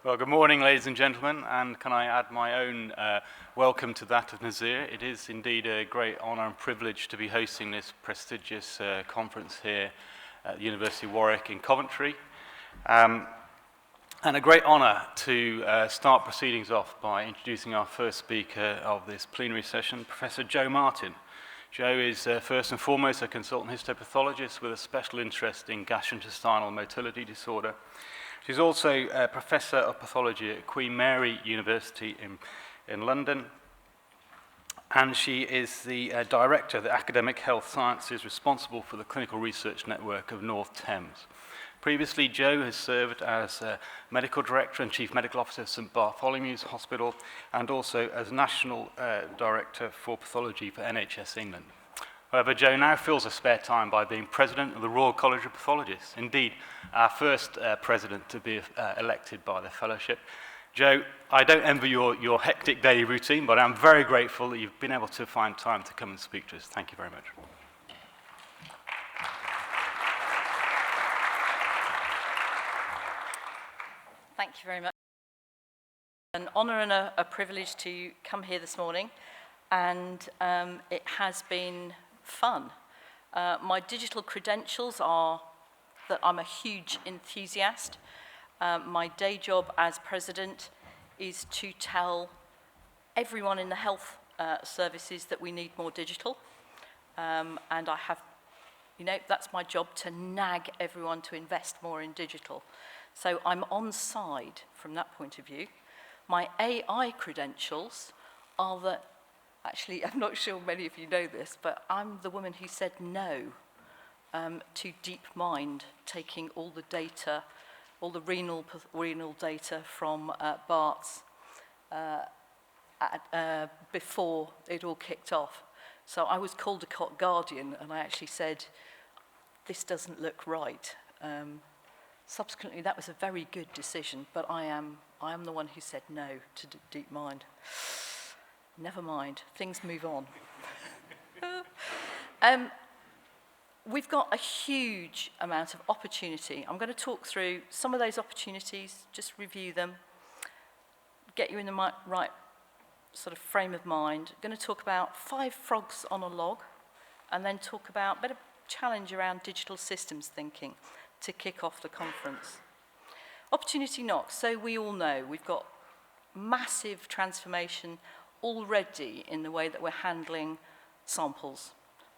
Well, good morning, ladies and gentlemen, and can I add my own welcome to that of Nazir. It is indeed a great honour and privilege to be hosting this prestigious conference here at the University of Warwick in Coventry. And a great honour to start proceedings off by introducing our first speaker of this plenary session, Professor Jo Martin. Jo is first and foremost a consultant histopathologist with a special interest in gastrointestinal motility disorder. She's also a Professor of Pathology at Queen Mary University in London, and she is the Director of the Academic Health Sciences responsible for the Clinical Research Network of North Thames. Previously, Jo has served as Medical Director and Chief Medical Officer of St Bartholomew's Hospital, and also as National Director for Pathology for NHS England. However, Jo now fills her spare time by being President of the Royal College of Pathologists, indeed our first President to be elected by the Fellowship. Jo, I don't envy your hectic daily routine, but I'm very grateful that you've been able to find time to come and speak to us. Thank you very much. Thank you very much. An honour and a privilege to come here this morning, and it has been fun. My digital credentials are that I'm a huge enthusiast. My day job as president is to tell everyone in the health services that we need more digital. And I have, that's my job, to nag everyone to invest more in digital. So I'm on side from that point of view. My AI credentials are that, actually, I'm not sure many of you know this, but I'm the woman who said no to DeepMind taking all the data, all the renal data from Bart's before it all kicked off. So I was called a guardian, and I actually said, this doesn't look right. Subsequently, that was a very good decision, but I am the one who said no to DeepMind. Never mind, things move on. We've got a huge amount of opportunity. I'm going to talk through some of those opportunities, just review them, get you in the right sort of frame of mind. I'm going to talk about 5 frogs on a log, and then talk about a bit of challenge around digital systems thinking to kick off the conference. Opportunity knocks. So we all know we've got massive transformation already in the way that we're handling samples.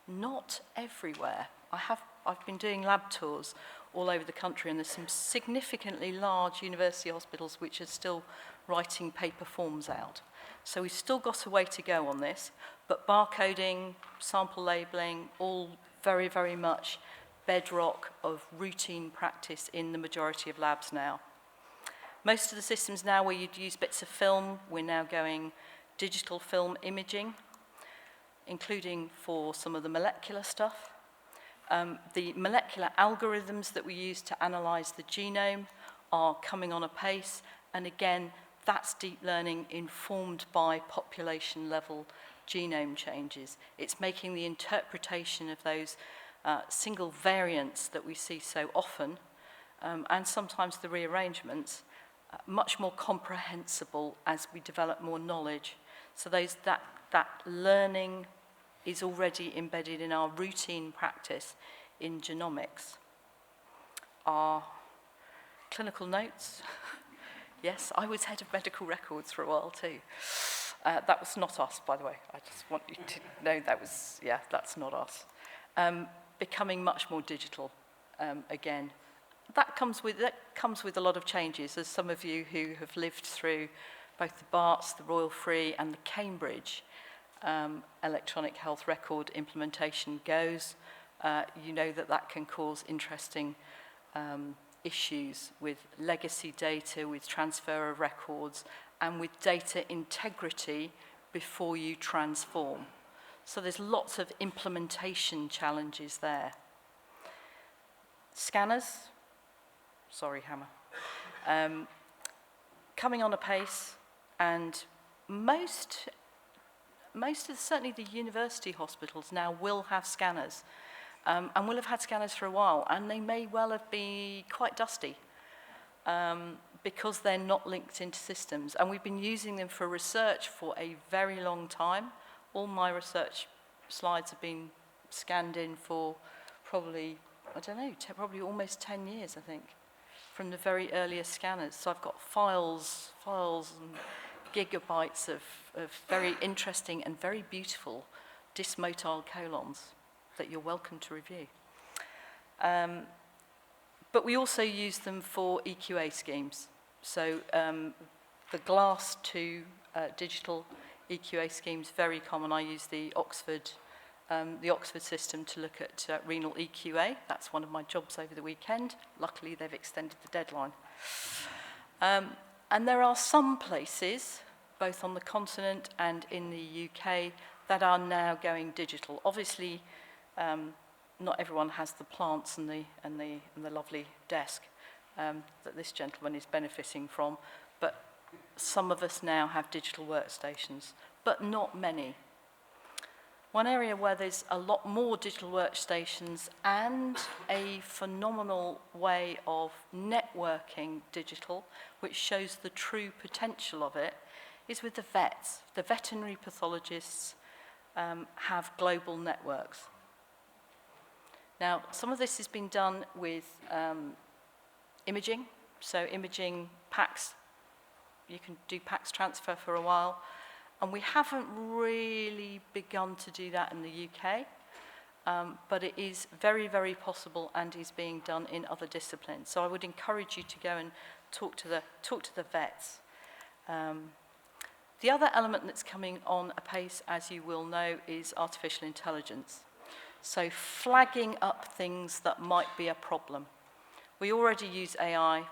Not everywhere. I've been doing lab tours all over the country, and there's some significantly large university hospitals which are still writing paper forms out. So we've still got a way to go on this, but barcoding, sample labeling, all very, very much bedrock of routine practice in the majority of labs now. Most of the systems now where you'd use bits of film, we're now going digital film imaging, including for some of the molecular stuff. The molecular algorithms that we use to analyse the genome are coming on apace, and again, that's deep learning informed by population-level genome changes. It's making the interpretation of those single variants that we see so often, and sometimes the rearrangements, much more comprehensible as we develop more knowledge. So that learning is already embedded in our routine practice in genomics. Our clinical notes. Yes, I was head of medical records for a while too. That was not us, by the way. I just want you to know that's not us. Becoming much more digital again. That comes with a lot of changes, as some of you who have lived through both the Barts, the Royal Free, and the Cambridge electronic health record implementation goes. You know that can cause interesting issues with legacy data, with transfer of records, and with data integrity before you transform. So there's lots of implementation challenges there. Scanners, sorry, hammer, coming on apace, and certainly the university hospitals now will have scanners, and will have had scanners for a while, and they may well have been quite dusty. because they're not linked into systems. And we've been using them for research for a very long time. All my research slides have been scanned in for probably, I don't know, probably almost 10 years, I think, from the very earliest scanners. So I've got files and gigabytes of very interesting and very beautiful dysmotile colons that you're welcome to review. But we also use them for EQA schemes. So the glass to digital EQA schemes, very common. I use the Oxford system to look at renal EQA. That's one of my jobs over the weekend. Luckily, they've extended the deadline. And there are some places, both on the continent and in the UK, that are now going digital. Obviously, not everyone has the plants and the lovely desk that this gentleman is benefiting from, but some of us now have digital workstations, but not many. One area where there's a lot more digital workstations and a phenomenal way of networking digital, which shows the true potential of it, is with the vets. The veterinary pathologists have global networks. Now, some of this has been done with imaging. So imaging PACS, you can do PACS transfer for a while. And we haven't really begun to do that in the UK, but it is very, very possible and is being done in other disciplines. So I would encourage you to go and talk to the vets. The other element that's coming on apace, as you will know, is artificial intelligence. So flagging up things that might be a problem. We already use AI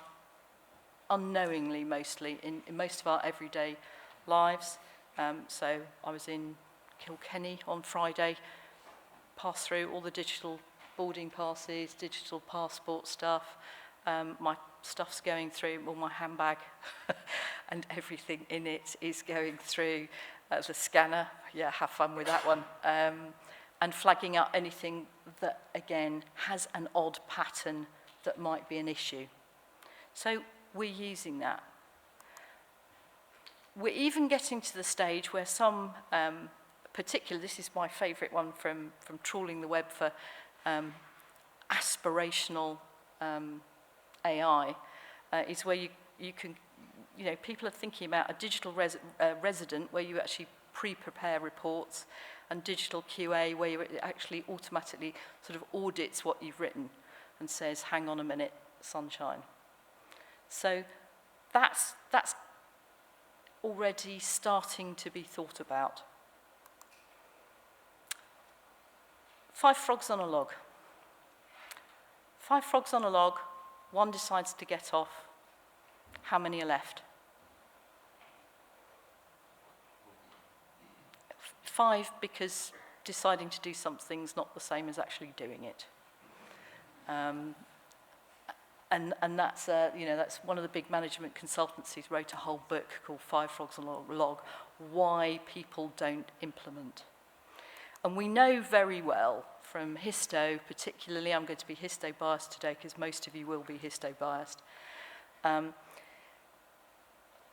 unknowingly, mostly, in most of our everyday lives. So I was in Kilkenny on Friday, passed through all the digital boarding passes, digital passport stuff. My stuff's going through, all my handbag and everything in it is going through the scanner. Yeah, have fun with that one. And flagging up anything that, again, has an odd pattern that might be an issue. So we're using that. We're even getting to the stage where some, particularly, this is my favourite one from trawling the web for aspirational AI, is where you can, people are thinking about a digital resident where you actually pre-prepare reports, and digital QA where it actually automatically sort of audits what you've written and says, hang on a minute, sunshine. So that's already starting to be thought about. 5 frogs on a log. 5 frogs on a log, one decides to get off. How many are left? 5, because deciding to do something's not the same as actually doing it. And that's that's one of the big management consultancies wrote a whole book called 5 Frogs on a Log, why people don't implement. And we know very well from histo, particularly, I'm going to be histo biased today because most of you will be histo biased. Our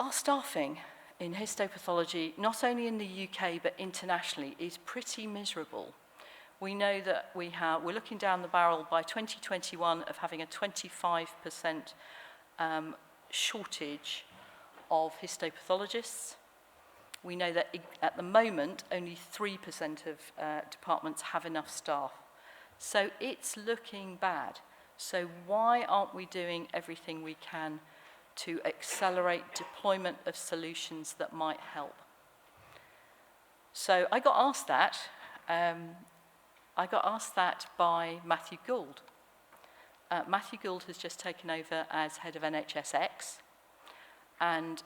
staffing in histopathology, not only in the UK but internationally, is pretty miserable. We know that we're looking down the barrel by 2021 of having a 25% shortage of histopathologists. We know that at the moment, only 3% of departments have enough staff. So it's looking bad. So why aren't we doing everything we can to accelerate deployment of solutions that might help? So I got asked that. I got asked that by Matthew Gould. Matthew Gould has just taken over as head of NHSX, and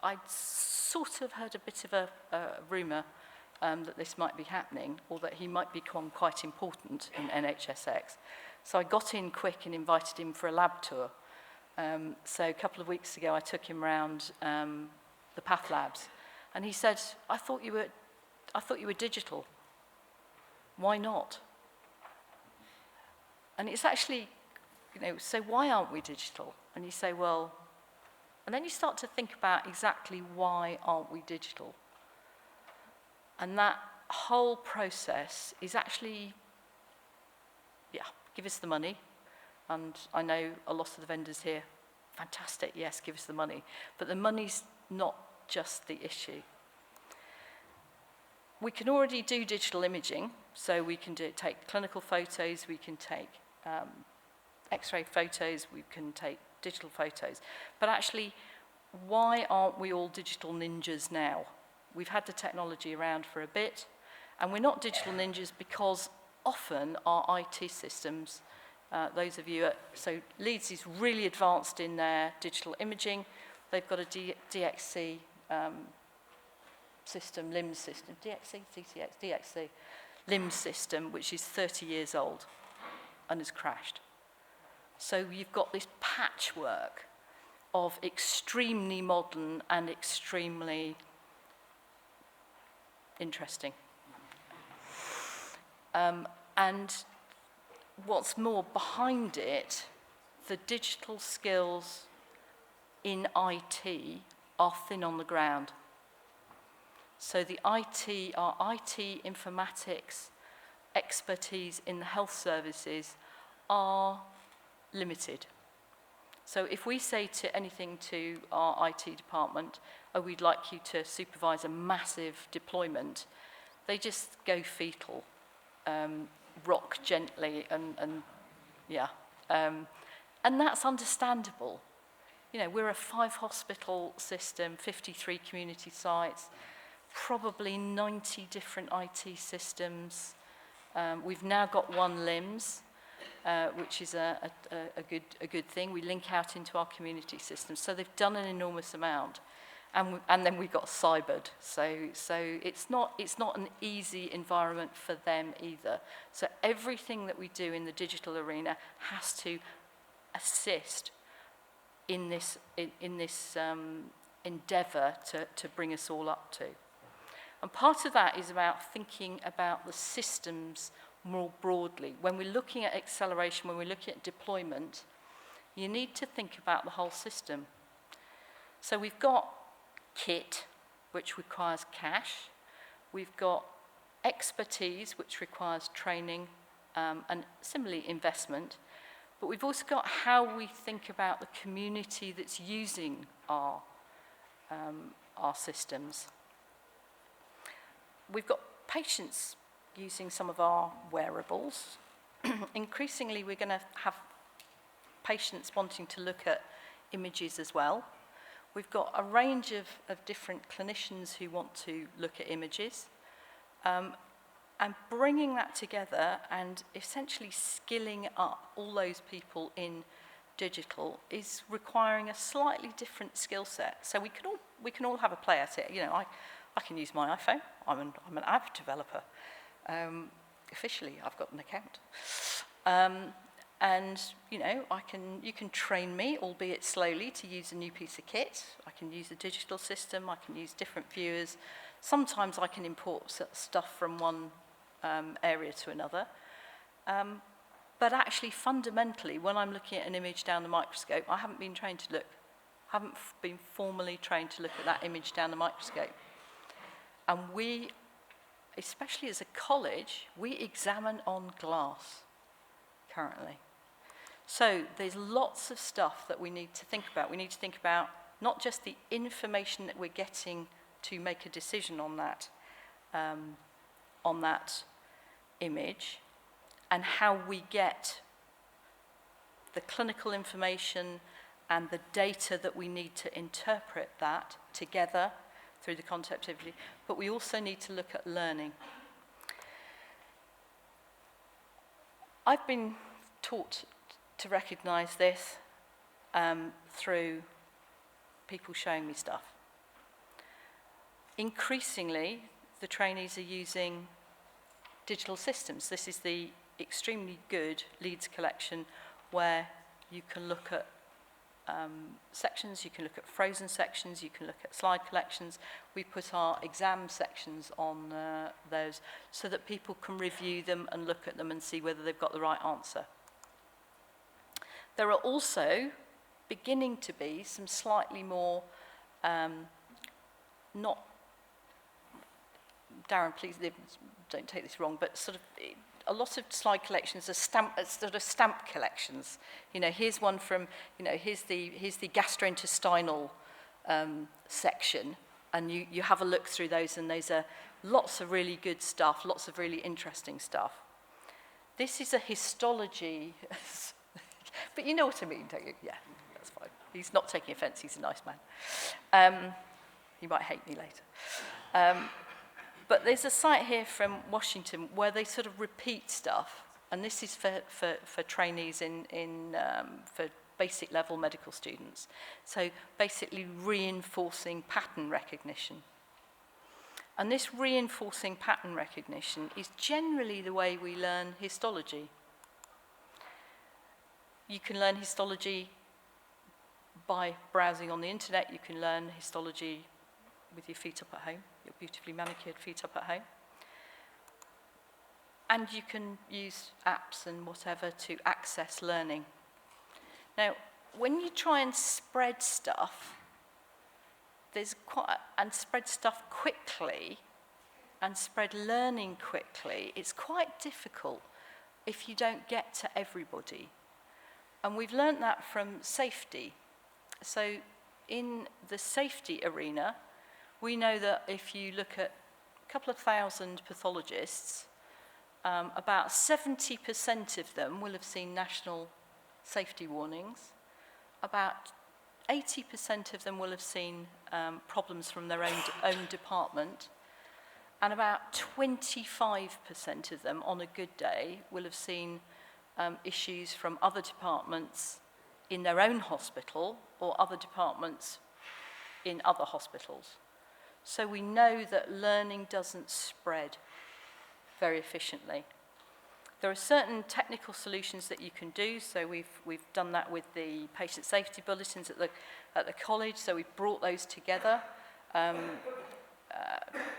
I'd sort of heard a bit of a rumour that this might be happening, or that he might become quite important in NHSX. So I got in quick and invited him for a lab tour. So a couple of weeks ago, I took him around the Path labs, and he said, I thought you were digital. Why not? And it's actually, so why aren't we digital? And you say, well, And then you start to think about exactly why aren't we digital? And that whole process is actually, give us the money. And I know a lot of the vendors here, fantastic, yes, give us the money. But the money's not just the issue. We can already do digital imaging, so we can take clinical photos, we can take X-ray photos, we can take digital photos. But actually, why aren't we all digital ninjas now? We've had the technology around for a bit, and we're not digital ninjas because often our IT systems, those of you so Leeds is really advanced in their digital imaging. They've got a DXC system, LIMS system, DXC, LIMS system, which is 30 years old and has crashed. So you've got this patchwork of extremely modern and extremely interesting. And what's more, behind it, the digital skills in IT are thin on the ground. So the IT, our IT informatics expertise in the health services are limited. So if we say to anything to our IT department, oh, we'd like you to supervise a massive deployment, they just go fetal, rock gently, and that's understandable. You know, we're a 5-hospital system, 53 community sites, probably 90 different IT systems. We've now got one LIMS, which is a good thing. We link out into our community systems. So they've done an enormous amount. And then we got cybered. So it's not an easy environment for them either. So everything that we do in the digital arena has to assist in this endeavour to bring us all up to. And part of that is about thinking about the systems more broadly. When we're looking at acceleration, when we're looking at deployment, you need to think about the whole system. So we've got kit, which requires cash. We've got expertise, which requires training and similarly investment. But we've also got how we think about the community that's using our systems. We've got patients using some of our wearables. Increasingly, we're going to have patients wanting to look at images as well. We've got a range of different clinicians who want to look at images. And bringing that together and essentially skilling up all those people in digital is requiring a slightly different skill set. So we can all have a play at it. You know, I can use my iPhone. I'm an app developer. Officially, I've got an account. And you know, you can train me, albeit slowly, to use a new piece of kit. I can use a digital system. I can use different viewers. Sometimes I can import stuff from one area to another. But actually, fundamentally, when I'm looking at an image down the microscope, I haven't been formally trained to look at that image down the microscope. And we, especially as a college, we examine on glass currently. So there's lots of stuff that we need to think about. We need to think about not just the information that we're getting to make a decision on that image, and how we get the clinical information and the data that we need to interpret that together through the conceptivity, but we also need to look at learning. I've been taught to recognise this through people showing me stuff. Increasingly, the trainees are using digital systems. This is the extremely good Leeds collection where you can look at sections, you can look at frozen sections, you can look at slide collections. We put our exam sections on those so that people can review them and look at them and see whether they've got the right answer. There are also beginning to be some slightly more, not, Darren, please don't take this wrong, but sort of a lot of slide collections are sort of stamp collections. You know, here's one from, you know, here's the gastrointestinal section, and you have a look through those, and those are lots of really good stuff, lots of really interesting stuff. This is a histology, but you know what I mean, don't you? Yeah, that's fine. He's not taking offence, he's a nice man. He might hate me later. But there's a site here from Washington where they sort of repeat stuff, and this is for trainees for basic level medical students. So basically reinforcing pattern recognition. And this reinforcing pattern recognition is generally the way we learn histology. You can learn histology by browsing on the internet. You can learn histology with your feet up at home, your beautifully manicured feet up at home. And you can use apps and whatever to access learning. Now, when you try and spread stuff, and spread stuff quickly, and spread learning quickly, it's quite difficult if you don't get to everybody. And we've learnt that from safety. So in the safety arena, we know that if you look at a couple of thousand pathologists, about 70% of them will have seen national safety warnings. About 80% of them will have seen problems from their own department, and about 25% of them, on a good day, will have seen issues from other departments in their own hospital or other departments in other hospitals. So we know that learning doesn't spread very efficiently. There are certain technical solutions that you can do. So we've done that with the patient safety bulletins at the college. So we've brought those together. Actually,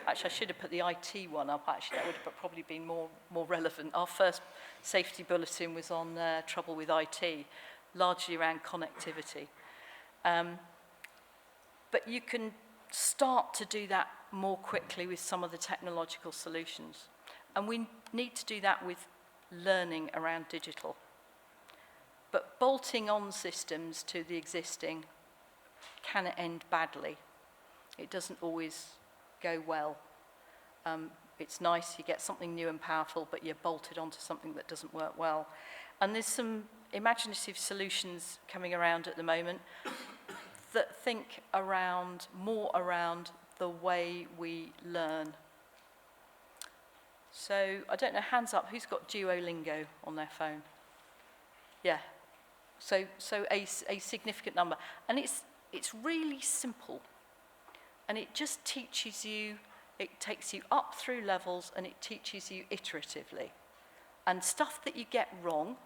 I should have put the IT one up. Actually, that would have probably been more relevant. Our first safety bulletin was on trouble with IT, largely around connectivity. But you can start to do that more quickly with some of the technological solutions. And we need to do that with learning around digital. But bolting on systems to the existing can end badly. It doesn't always go well. It's nice, you get something new and powerful, but you're bolted onto something that doesn't work well. And there's some imaginative solutions coming around at the moment that think more around the way we learn. So, I don't know, hands up, who's got Duolingo on their phone? Yeah. So a significant number. And it's really simple. And it just teaches you, it takes you up through levels, and it teaches you iteratively. And stuff that you get wrong,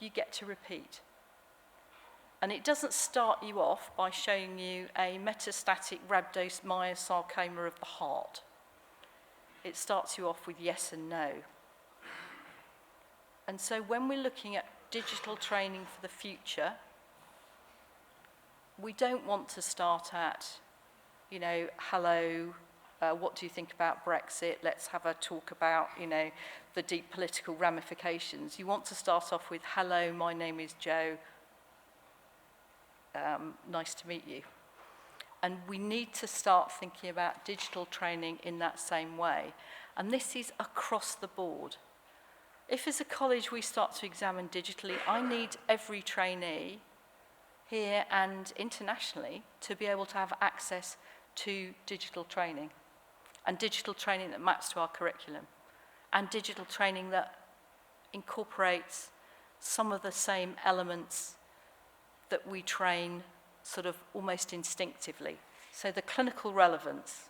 you get to repeat. And it doesn't start you off by showing you a metastatic rhabdomyosarcoma of the heart. It starts you off with yes and no. And so when we're looking at digital training for the future, we don't want to start at, you know, hello, what do you think about Brexit? Let's have a talk about, you know, the deep political ramifications. You want to start off with, hello, my name is Joe. Nice to meet you. And we need to start thinking about digital training in that same way. And this is across the board. If as a college we start to examine digitally, I need every trainee here and internationally to be able to have access to digital training. And digital training that maps to our curriculum. And digital training that incorporates some of the same elements that we train sort of almost instinctively. So the clinical relevance,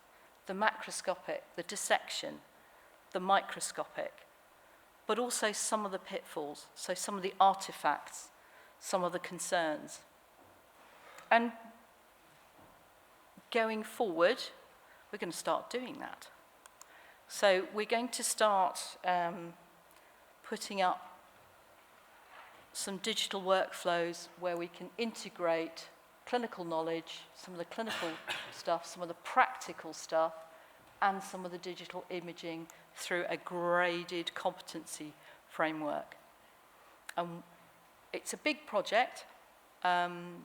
the macroscopic, the dissection, the microscopic, but also some of the pitfalls, so some of the artifacts, some of the concerns. And going forward, we're going to start doing that. So we're going to start putting up some digital workflows where we can integrate clinical knowledge, some of the clinical stuff, some of the practical stuff, and some of the digital imaging through a graded competency framework. It's a big project, and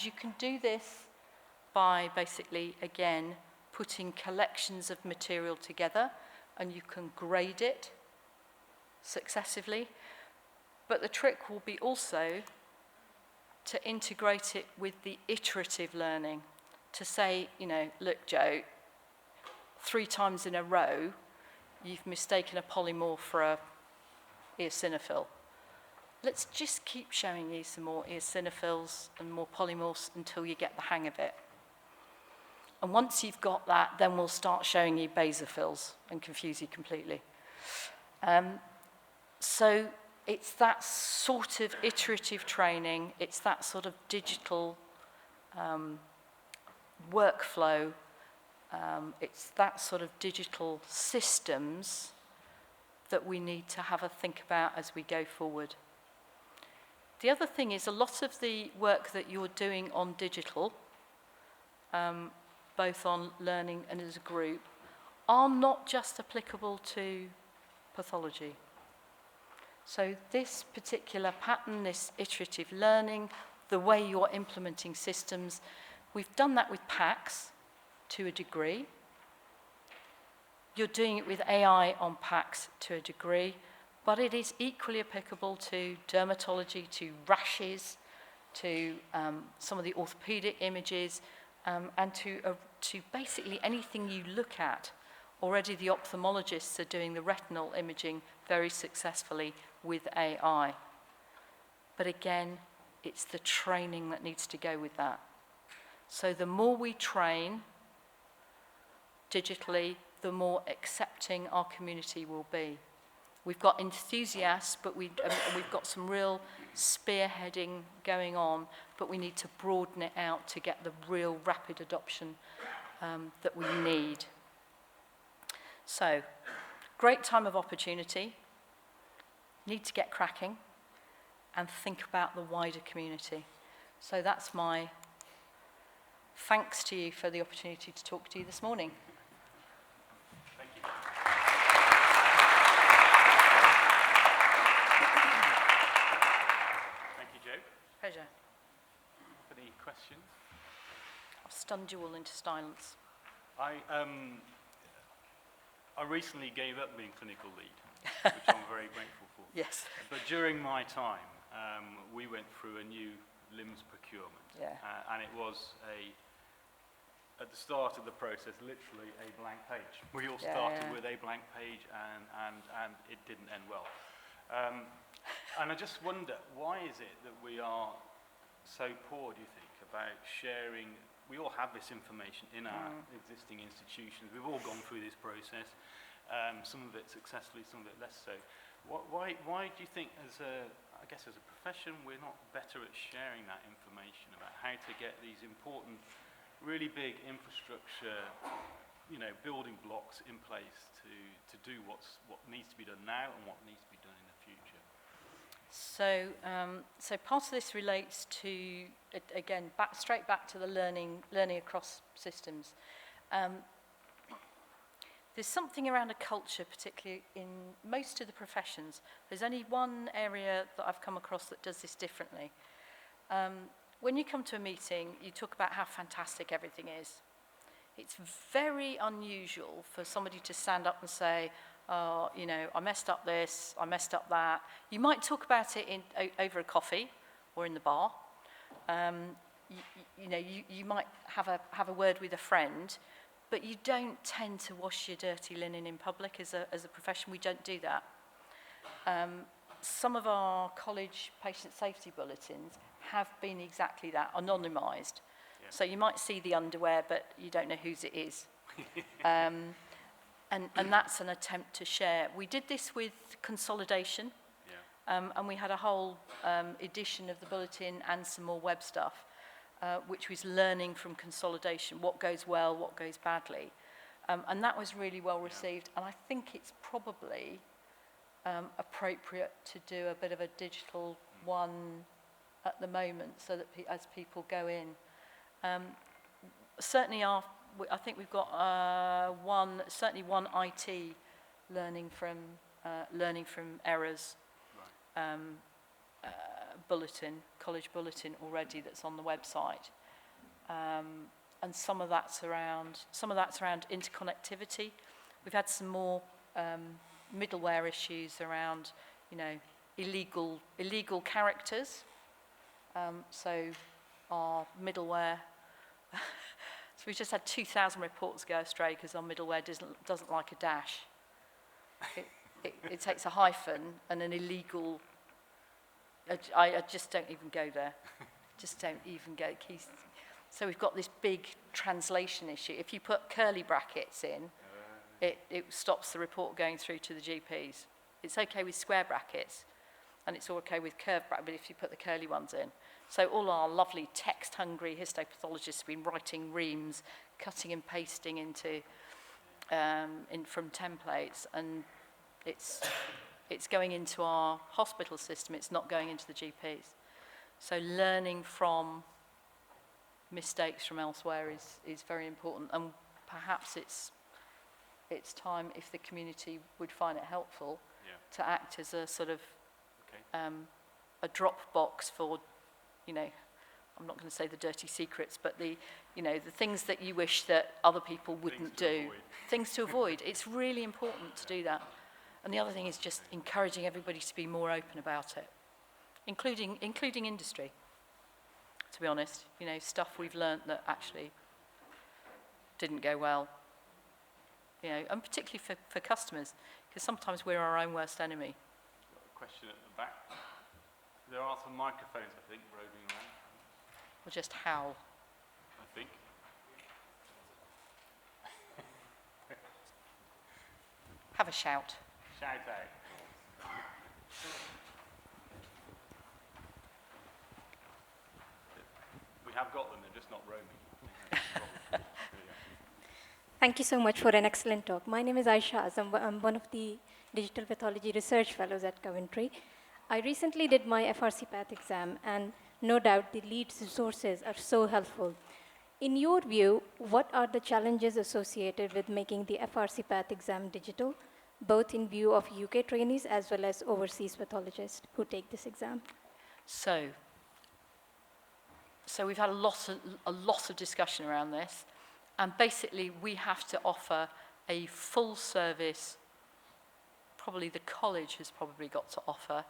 you can do this by basically, again, putting collections of material together, and you can grade it successively. But the trick will be also to integrate it with the iterative learning, to say, you know, look, Joe, 3 times in a row, you've mistaken a polymorph for a eosinophil. Let's just keep showing you some more eosinophils and more polymorphs until you get the hang of it. And once you've got that, then we'll start showing you basophils and confuse you completely. So it's that sort of iterative training, it's that sort of digital workflow, it's that sort of digital systems that we need to have a think about as we go forward. The other thing is a lot of the work that you're doing on digital, both on learning and as a group, are not just applicable to pathology. So this particular pattern, this iterative learning, the way you're implementing systems, we've done that with PACS to a degree. You're doing it with AI on PACS to a degree, but it is equally applicable to dermatology, to rashes, to some of the orthopedic images, and to basically anything you look at. Already the ophthalmologists are doing the retinal imaging very successfully with AI. But again, it's the training that needs to go with that. So the more we train digitally, the more accepting our community will be. We've got enthusiasts, but we've got some real spearheading going on, but we need to broaden it out to get the real rapid adoption that we need. So, great time of opportunity, need to get cracking, and think about the wider community. So that's my thanks to you for the opportunity to talk to you this morning. Thank you. Thank you, Jo. Pleasure. Any questions? I've stunned you all into silence. I recently gave up being clinical lead, which I'm very grateful for. Yes. But during my time, we went through a new LIMS procurement. Yeah. And it was at the start of the process, literally a blank page. We all started with a blank page, and it didn't end well. And I just wonder, why is it that we are so poor, do you think, about sharing? We all have this information in our existing institutions. We've all gone through this process, some of it successfully, some of it less so. Why do you think, as a profession, we're not better at sharing that information about how to get these important, really big infrastructure, building blocks in place to do what needs to be done now and what needs to be done in the future? So part of this relates to, again, straight back to the learning across systems. There's something around a culture, particularly in most of the professions. There's only one area that I've come across that does this differently. When you come to a meeting, you talk about how fantastic everything is. It's very unusual for somebody to stand up and say, oh, I messed up this, I messed up that. You might talk about it over a coffee or in the bar. You might have a word with a friend, but you don't tend to wash your dirty linen in public as a profession. We don't do that. Some of our college patient safety bulletins have been exactly that, anonymised. Yeah. So you might see the underwear, but you don't know whose it is. And that's an attempt to share. We did this with consolidation, and we had a whole edition of the bulletin and some more web stuff, which was learning from consolidation, what goes well, what goes badly. And that was really well received, and I think it's probably appropriate to do a bit of a digital one at the moment, so that as people go in. Certainly I think we've got certainly one IT learning from errors bulletin, college bulletin already that's on the website. And some of that's around interconnectivity. We've had some more middleware issues around, illegal characters. So our middleware, so we've just had 2,000 reports go astray because our middleware doesn't like a dash. It takes a hyphen and an illegal. I just don't even go there. Just don't even go. So we've got this big translation issue. If you put curly brackets in, it stops the report going through to the GPs. It's okay with square brackets, and it's okay with curved brackets, but if you put the curly ones in. So all our lovely text-hungry histopathologists have been writing reams, cutting and pasting into from templates, and it's going into our hospital system. It's not going into the GPs. So learning from mistakes from elsewhere is very important, and perhaps it's time, if the community would find it helpful, to act as a sort of a drop box for, I'm not going to say the dirty secrets, but the things that you wish that other people wouldn't do. Things to avoid. It's really important to do that. And the other thing is just encouraging everybody to be more open about it, including industry. To be honest, stuff we've learnt that actually didn't go well, and particularly for customers, because sometimes we're our own worst enemy. Got a question at the back. There are some microphones, I think, roving around. Or just howl. I think. Have a shout. Shout out. We have got them, they're just not roaming. Thank you so much for an excellent talk. My name is Aisha Azam. I'm one of the Digital Pathology Research Fellows at Coventry. I recently did my FRC Path exam, and no doubt the lead resources are so helpful. In your view, what are the challenges associated with making the FRC Path exam digital, both in view of UK trainees as well as overseas pathologists who take this exam? So we've had a lot of discussion around this, and basically we have to offer a full service, probably the college has probably got to offer,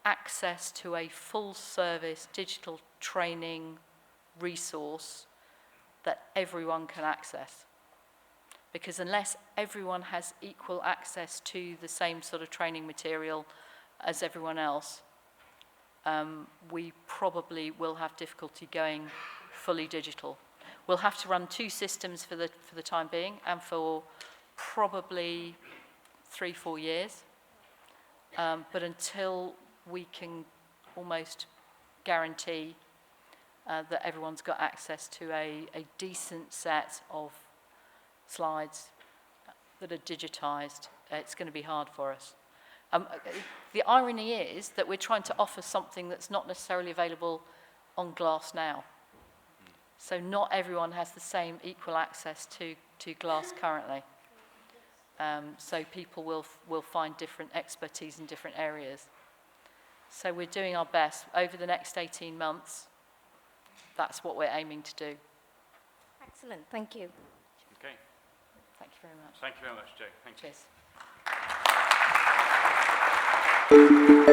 access to a full service digital training resource that everyone can access. Because unless everyone has equal access to the same sort of training material as everyone else, we probably will have difficulty going fully digital. We'll have to run 2 systems for the time being, and for probably 3-4 years. But until we can almost guarantee that everyone's got access to a decent set of slides that are digitized, it's going to be hard for us. The irony is that we're trying to offer something that's not necessarily available on glass now. So not everyone has the same equal access to glass currently. So people will find different expertise in different areas. So we're doing our best. Over the next 18 months, that's what we're aiming to do. Excellent, thank you. Okay. Thank you very much. Thank you very much, Joe. Thank you. Cheers.